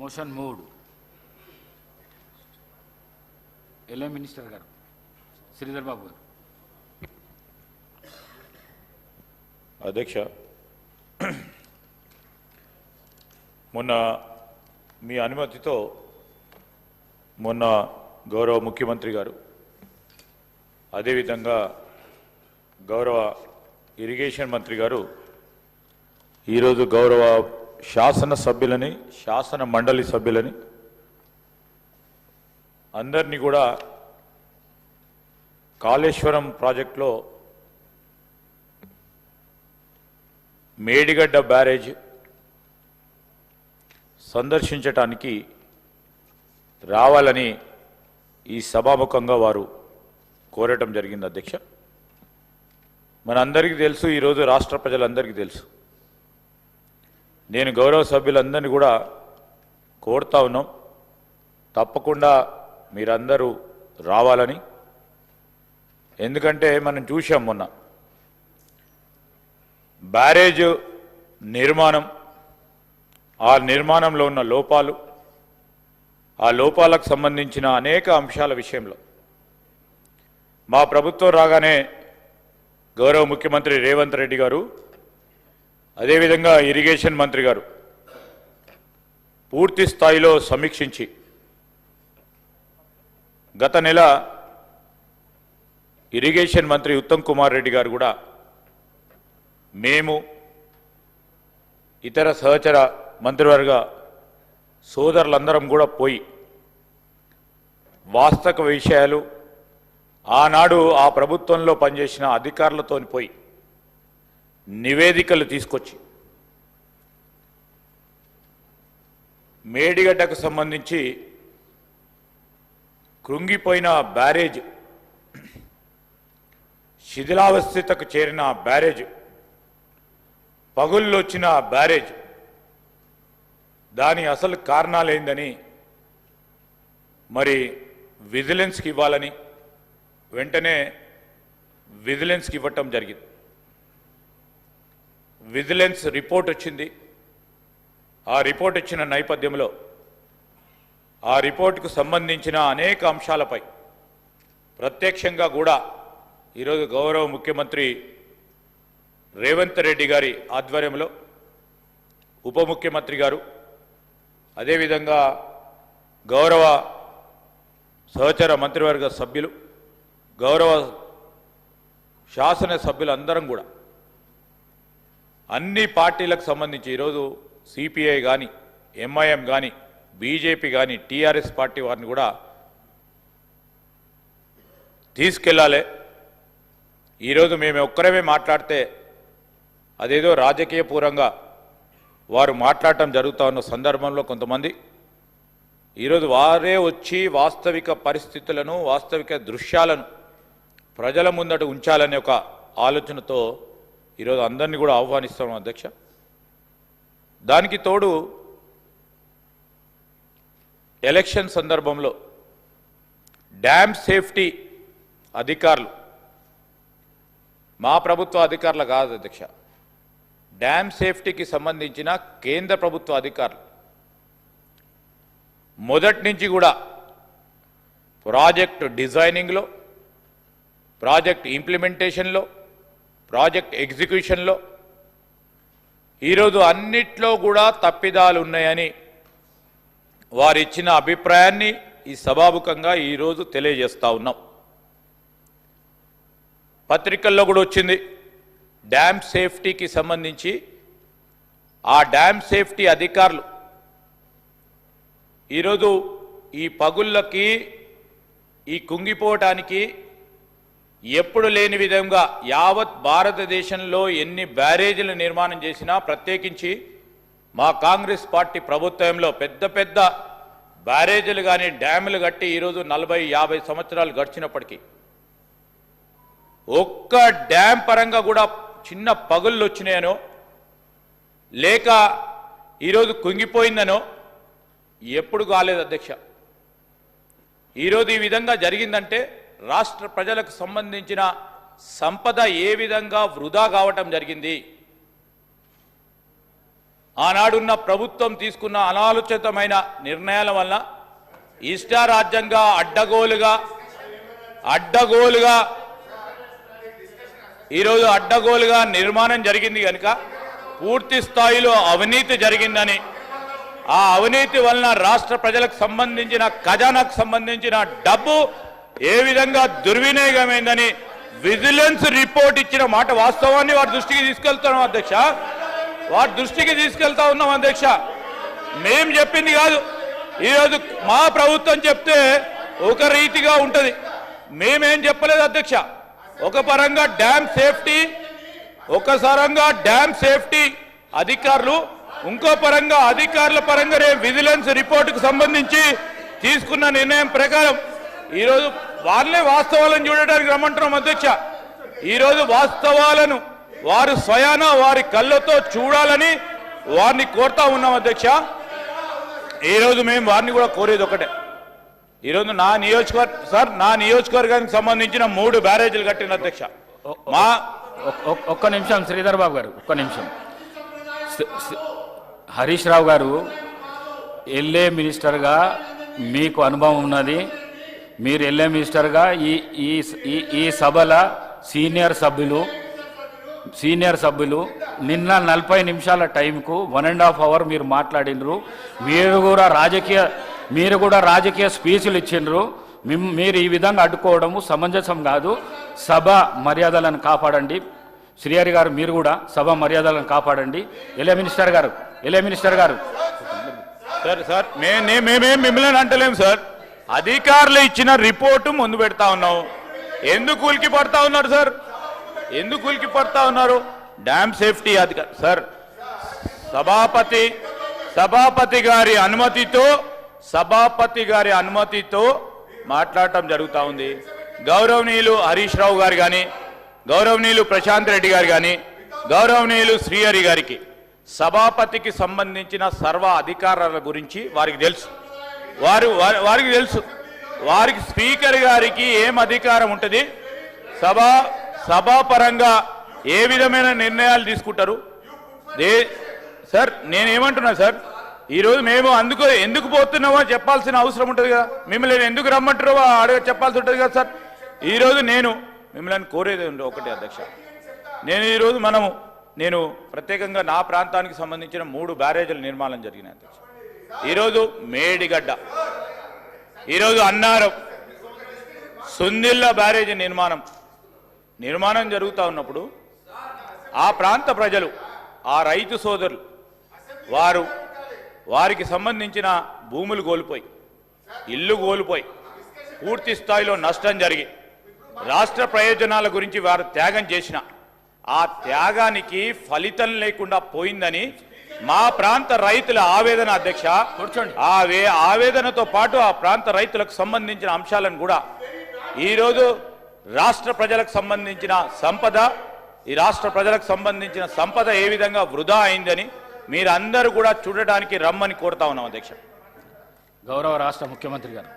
Motion mood LA minister గారు శ్రీధర్ బాబు గారు. అధ్యక్ష, మొన్న మీ అనుమతితో మొన్న గౌరవ ముఖ్యమంత్రి గారు అదేవిధంగా గౌరవ ఇరిగేషన్ మంత్రి గారు ఈరోజు గౌరవ శాసన సభ్యులని శాసన మండలి సభ్యులని అందరినీ కూడా కాళేశ్వరం ప్రాజెక్టులో మేడిగడ్డ బ్యారేజ్ సందర్శించటానికి రావాలని ఈ సభాముఖంగా వారు కోరటం జరిగింది. అధ్యక్ష, మనందరికీ తెలుసు, ఈరోజు రాష్ట్ర ప్రజలందరికీ తెలుసు, నేను గౌరవ సభ్యులందరినీ కూడా కోరుతా ఉన్నాం, తప్పకుండా మీరందరూ రావాలని. ఎందుకంటే మనం చూసాం మొన్న బ్యారేజ్ నిర్మాణం, ఆ నిర్మాణంలో ఉన్న లోపాలు, ఆ లోపాలకు సంబంధించిన అనేక అంశాల విషయంలో మా ప్రభుత్వం రాగానే గౌరవ ముఖ్యమంత్రి రేవంత్ రెడ్డి గారు అదేవిధంగా ఇరిగేషన్ మంత్రి గారు పూర్తి స్థాయిలో సమీక్షించి గత నెల ఇరిగేషన్ మంత్రి ఉత్తమ్ కుమార్ రెడ్డి గారు కూడా మేము ఇతర సహచర మంత్రివర్గ సోదరులందరం కూడా పోయి వాస్తవ విషయాలు ఆనాడు ఆ ప్రభుత్వంలో పనిచేసిన అధికారులతో పోయి నివేదికలు తీసుకొచ్చి మేడిగడ్డకు సంబంధించి కృంగిపోయిన బ్యారేజ్, శిథిలావస్థకు చేరిన బ్యారేజ్, పగుళ్ళు వచ్చిన బ్యారేజ్, దాని అసలు కారణాలేందని మరి విజిలెన్స్కి ఇవ్వాలని వెంటనే విజిలెన్స్కి ఇవ్వటం జరిగింది. విజిలెన్స్ రిపోర్ట్ వచ్చింది. ఆ రిపోర్ట్ ఇచ్చిన నేపథ్యంలో ఆ రిపోర్టుకు సంబంధించిన అనేక అంశాలపై ప్రత్యక్షంగా కూడా ఈరోజు గౌరవ ముఖ్యమంత్రి రేవంత్ రెడ్డి గారి ఆధ్వర్యంలో ఉప ముఖ్యమంత్రి గారు అదేవిధంగా గౌరవ సహచర మంత్రివర్గ సభ్యులు, గౌరవ శాసన సభ్యులందరం కూడా అన్ని పార్టీలకు సంబంధించి ఈరోజు సిపిఐ కానీ, ఎంఐఎం కానీ, బీజేపీ కానీ, టీఆర్ఎస్ పార్టీ వారిని కూడా తీసుకెళ్ళాలి. ఈరోజు మేము ఒక్కరమే మాట్లాడితే అదేదో రాజకీయపూర్వంగా వారు మాట్లాడటం జరుగుతూ ఉన్న సందర్భంలో కొంతమంది ఈరోజు వారే వచ్చి వాస్తవిక పరిస్థితులను, వాస్తవిక దృశ్యాలను ప్రజల ముందట ఉంచాలనే ఒక ఆలోచనతో ఈరోజు అందరినీ కూడా ఆహ్వానిస్తాం అధ్యక్ష. దానికి తోడు ఎలక్షన్ సందర్భంలో డ్యామ్ సేఫ్టీ అధికారులు, మా ప్రభుత్వ అధికారులు కాదు అధ్యక్ష, డ్యామ్ సేఫ్టీకి సంబంధించిన కేంద్ర ప్రభుత్వ అధికారులు మొదటి నుంచి కూడా ప్రాజెక్ట్ డిజైనింగ్లో, ప్రాజెక్ట్ ఇంప్లిమెంటేషన్లో, ప్రాజెక్ట్ ఎగ్జిక్యూషన్లో ఈరోజు అన్నిట్లో కూడా తప్పిదాలు ఉన్నాయని వారిచ్చిన అభిప్రాయాన్ని ఈ సభాముఖంగా ఈరోజు తెలియజేస్తూ ఉన్నాం. పత్రికల్లో కూడా వచ్చింది. డ్యామ్ సేఫ్టీకి సంబంధించి ఆ డ్యామ్ సేఫ్టీ అధికారులు ఈరోజు ఈ పగుళ్ళకి, ఈ కుంగిపోవటానికి ఎప్పుడు లేని విధంగా యావత్ భారతదేశంలో ఎన్ని బ్యారేజీలు నిర్మాణం చేసినా, ప్రత్యేకించి మా కాంగ్రెస్ పార్టీ ప్రభుత్వంలో పెద్ద పెద్ద బ్యారేజీలు కానీ డ్యాములు కట్టి ఈరోజు 40-50 సంవత్సరాలు గడిచినప్పటికీ ఒక్క డ్యామ్ పరంగా కూడా చిన్న పగుళ్ళు వచ్చినాయనో లేక ఈరోజు కుంగిపోయిందనో ఎప్పుడు కాలేదు అధ్యక్ష. ఈరోజు ఈ విధంగా జరిగిందంటే రాష్ట్ర ప్రజలకు సంబంధించిన సంపద ఏ విధంగా వృధా కావటం జరిగింది, ఆనాడున్న ప్రభుత్వం తీసుకున్న అనాలోచితమైన నిర్ణయాల వల్ల ఇష్టారాజ్యంగా అడ్డగోలుగా నిర్మాణం జరిగింది కనుక పూర్తి స్థాయిలో అవినీతి జరిగిందని, ఆ అవినీతి వలన రాష్ట్ర ప్రజలకు సంబంధించిన ఖజానాకు సంబంధించిన డబ్బు ఏ విధంగా దుర్వినియోగమైందని విజిలెన్స్ రిపోర్ట్ ఇచ్చిన మాట వాస్తవాన్ని వారి దృష్టికి తీసుకెళ్తున్నాం అధ్యక్ష. వారి దృష్టికి తీసుకెళ్తా ఉన్నాం అధ్యక్ష. మేం చెప్పింది కాదు. ఈరోజు మా ప్రభుత్వం చెప్తే ఒక రీతిగా ఉంటుంది, మేమేం చెప్పలేదు అధ్యక్ష. ఒక పరంగా డ్యామ్ సేఫ్టీ అధికారులు, ఇంకో పరంగా అధికారుల పరంగా విజిలెన్స్ రిపోర్టుకు సంబంధించి తీసుకున్న నిర్ణయం ప్రకారం ఈరోజు వాళ్ళే వాస్తవాలను చూడడానికి రమ్మంటున్నాం అధ్యక్ష. ఈరోజు వాస్తవాలను వారు స్వయాన వారి కళ్ళతో చూడాలని వారిని కోరుతా ఉన్నాం అధ్యక్ష. ఈరోజు మేము వారిని కూడా కోరేది ఒకటే. ఈరోజు నా నియోజకవర్గానికి సంబంధించిన 3 బ్యారేజీలు కట్టిన అధ్యక్ష. ఒక్క నిమిషం శ్రీధర్ బాబు గారు, ఒక్క నిమిషం. హరీష్ రావు గారు, ఎల్ఏ మినిస్టర్గా మీకు అనుభవం ఉన్నది. మీరు ఎల్ఏ మినిస్టర్గా ఈ సభల సీనియర్ సభ్యులు నిన్న 40 నిమిషాల టైంకు 1.5 అవర్ మీరు మాట్లాడినరు. మీరు కూడా రాజకీయ స్పీచ్లు ఇచ్చిండ్రు. మీరు ఈ విధంగా అడ్డుకోవడము సమంజసం కాదు. సభ మర్యాదలను కాపాడండి. శ్రీహరి గారు, మీరు కూడా సభ మర్యాదలను కాపాడండి. ఎల్ఏ మినిస్టర్ గారు సార్ మేమేం మిమ్మల్ని అంటలేము సార్. అధికారులు ఇచ్చిన రిపోర్టు ముందు పెడతా ఉన్నాం. ఎందుకు ఉలికి పడతా ఉన్నారు సార్? ఎందుకు ఉలికి పడతా ఉన్నారు? డ్యామ్ సేఫ్టీ అధికారి సార్, సభాపతి గారి అనుమతితో మాట్లాడటం జరుగుతూ ఉంది. గౌరవనీయులు హరీష్ రావు గారు కానీ, గౌరవనీయులు ప్రశాంత్ రెడ్డి గారు కానీ, గౌరవనీయులు శ్రీహరి గారికి సభాపతికి సంబంధించిన సర్వ అధికారాల గురించి వారికి తెలుసు. వారికి స్పీకర్ గారికి ఏం అధికారం ఉంటుంది, సభాపరంగా ఏ విధమైన నిర్ణయాలు తీసుకుంటారు సార్. నేనేమంటున్నా సార్, ఈరోజు మేము ఎందుకు పోతున్నామో చెప్పాల్సిన అవసరం ఉంటుంది కదా. మిమ్మల్ని ఎందుకు రమ్మంటారో చెప్పాల్సి ఉంటుంది కదా సార్. ఈరోజు నేను మిమ్మల్ని కోరేది ఒకటే అధ్యక్ష. నేను ప్రత్యేకంగా నా ప్రాంతానికి సంబంధించిన 3 బ్యారేజీల నిర్మాణం జరిగినాయి అధ్యక్ష. ఈరోజు మేడిగడ్డ, ఈరోజు అన్నారం, సుందిల్ల బ్యారేజీ నిర్మాణం జరుగుతూ ఉన్నప్పుడు ఆ ప్రాంత ప్రజలు, ఆ రైతు సోదరులు వారికి సంబంధించిన భూములు కోల్పోయి, ఇల్లు కోల్పోయి, పూర్తి స్థాయిలో నష్టం జరిగి రాష్ట్ర ప్రయోజనాల గురించి వారు త్యాగం చేసిన ఆ త్యాగానికి ఫలితం లేకుండా పోయిందని మా ప్రాంత రైతుల ఆవేదన అధ్యక్ష. ఆవేదనతో పాటు ఆ ప్రాంత రైతులకు సంబంధించిన అంశాలను కూడా ఈరోజు రాష్ట్ర ప్రజలకు సంబంధించిన సంపద ఏ విధంగా వృధా అయిందని మీరందరూ కూడా చూడడానికి రమ్మని కోరుతా ఉన్నాం అధ్యక్ష. గౌరవ రాష్ట్ర ముఖ్యమంత్రి గారు.